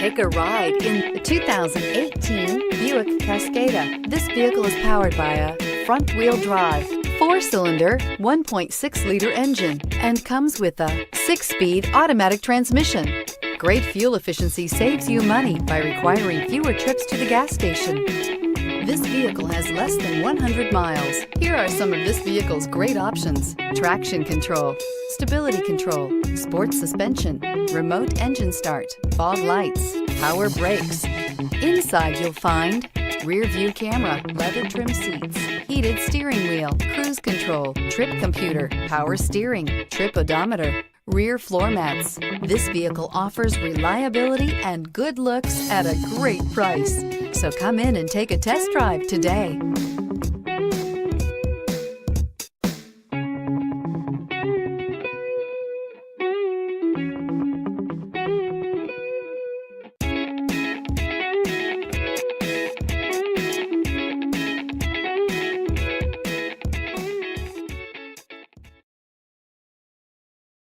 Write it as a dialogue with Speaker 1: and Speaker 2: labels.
Speaker 1: Take a ride in the 2018 Buick Cascada. This vehicle is powered by a front-wheel drive, 4-cylinder, 1.6-liter engine, and comes with a 6-speed automatic transmission. Great fuel efficiency saves you money by requiring fewer trips to the gas station. This vehicle has less than 100 miles. Here are some of this vehicle's great options: traction control, stability control, sports suspension, remote engine start, fog lights, power brakes. Inside you'll find rear view camera, leather trim seats, heated steering wheel, cruise control, trip computer, power steering, trip odometer, rear floor mats. This vehicle offers reliability and good looks at a great price. So come in and take a test drive today.